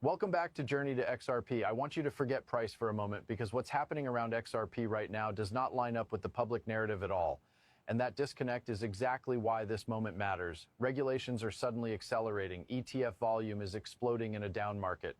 Welcome back to Journey to XRP. I want you to forget price for a moment because what's happening around XRP right now does not line up with the public narrative at all. And that disconnect is exactly why this moment matters. Regulations are suddenly accelerating. ETF volume is exploding in a down market.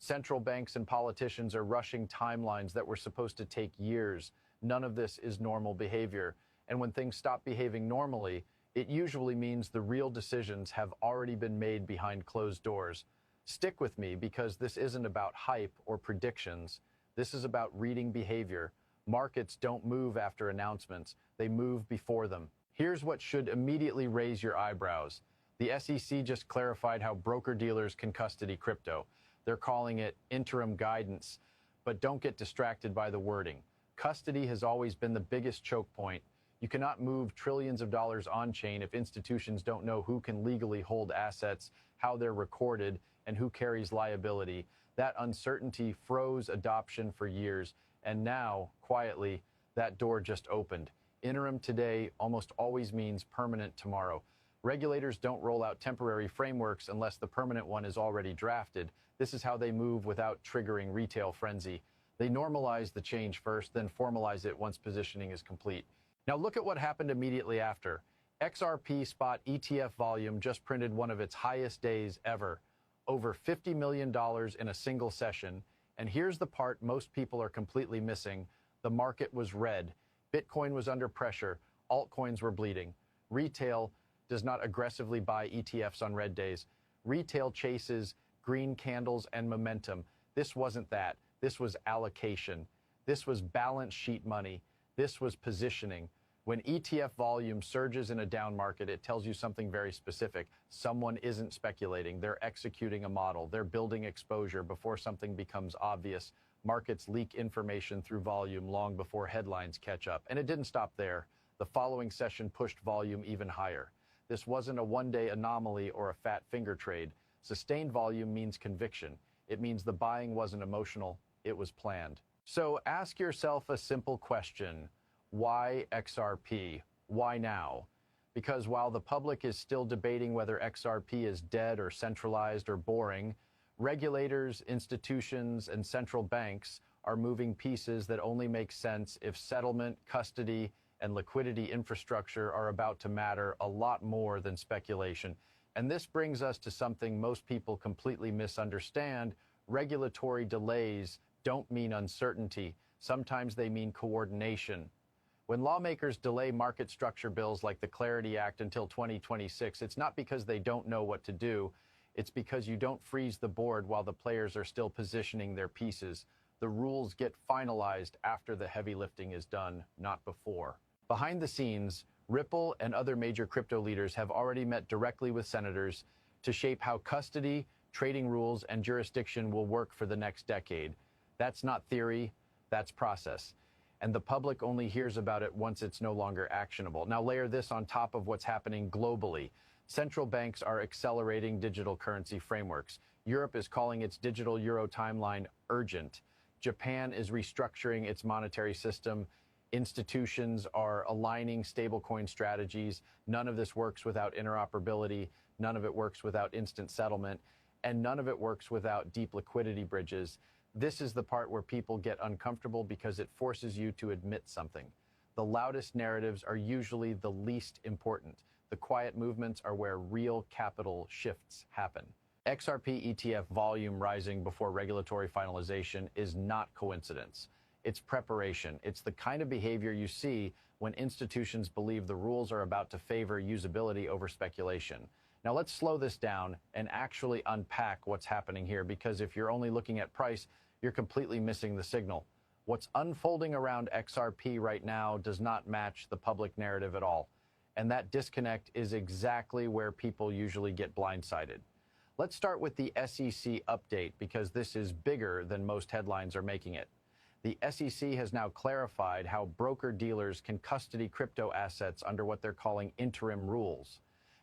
Central banks and politicians are rushing timelines that were supposed to take years. None of this is normal behavior. And when things stop behaving normally, it usually means the real decisions have already been made behind closed doors. Stick with me because this isn't about hype or predictions. This is about reading behavior. Markets don't move after announcements. They move before them. Here's what should immediately raise your eyebrows. The SEC just clarified how broker-dealers can custody crypto. They're calling it interim guidance, but don't get distracted by the wording. Custody has always been the biggest choke point. You cannot move trillions of dollars on-chain if institutions don't know who can legally hold assets, how they're recorded, and who carries liability. That uncertainty froze adoption for years, and now, quietly, that door just opened. Interim today almost always means permanent tomorrow. Regulators don't roll out temporary frameworks unless the permanent one is already drafted. This is how they move without triggering retail frenzy. They normalize the change first, then formalize it once positioning is complete. Now look at what happened immediately after. XRP spot ETF volume just printed one of its highest days ever. Over $50 million in a single session. And here's the part most people are completely missing. The market was red. Bitcoin was under pressure. Altcoins were bleeding. Retail does not aggressively buy ETFs on red days. Retail chases green candles and momentum. This wasn't that. This was allocation. This was balance sheet money. This was positioning. When ETF volume surges in a down market, it tells you something very specific. Someone isn't speculating. They're executing a model. They're building exposure before something becomes obvious. Markets leak information through volume long before headlines catch up. And it didn't stop there. The following session pushed volume even higher. This wasn't a one-day anomaly or a fat finger trade. Sustained volume means conviction. It means the buying wasn't emotional. It was planned. So ask yourself a simple question. Why XRP? Why now? Because while the public is still debating whether XRP is dead or centralized or boring, regulators, institutions, and central banks are moving pieces that only make sense if settlement, custody, and liquidity infrastructure are about to matter a lot more than speculation. And this brings us to something most people completely misunderstand. Regulatory delays don't mean uncertainty. Sometimes they mean coordination. When lawmakers delay market structure bills like the Clarity Act until 2026, it's not because they don't know what to do. It's because you don't freeze the board while the players are still positioning their pieces. The rules get finalized after the heavy lifting is done, not before. Behind the scenes, Ripple and other major crypto leaders have already met directly with senators to shape how custody, trading rules, and jurisdiction will work for the next decade. That's not theory, that's process. And the public only hears about it once it's no longer actionable. Now layer this on top of what's happening globally. Central banks are accelerating digital currency frameworks. Europe is calling its digital euro timeline urgent. Japan is restructuring its monetary system. Institutions are aligning stablecoin strategies. None of this works without interoperability. None of it works without instant settlement. And none of it works without deep liquidity bridges. This is the part where people get uncomfortable because it forces you to admit something. The loudest narratives are usually the least important. The quiet movements are where real capital shifts happen. XRP ETF volume rising before regulatory finalization is not coincidence. It's preparation. It's the kind of behavior you see when institutions believe the rules are about to favor usability over speculation. Now let's slow this down and actually unpack what's happening here, because if you're only looking at price, you're completely missing the signal. What's unfolding around XRP right now does not match the public narrative at all. And that disconnect is exactly where people usually get blindsided. Let's start with the SEC update, because this is bigger than most headlines are making it. The SEC has now clarified how broker-dealers can custody crypto assets under what they're calling interim rules.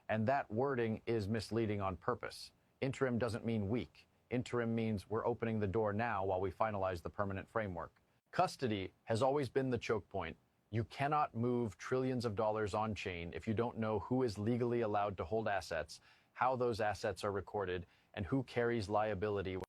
And that wording is misleading on purpose. Interim doesn't mean weak. Interim means we're opening the door now while we finalize the permanent framework. Custody has always been the choke point. You cannot move trillions of dollars on-chain if you don't know who is legally allowed to hold assets, how those assets are recorded, and who carries liability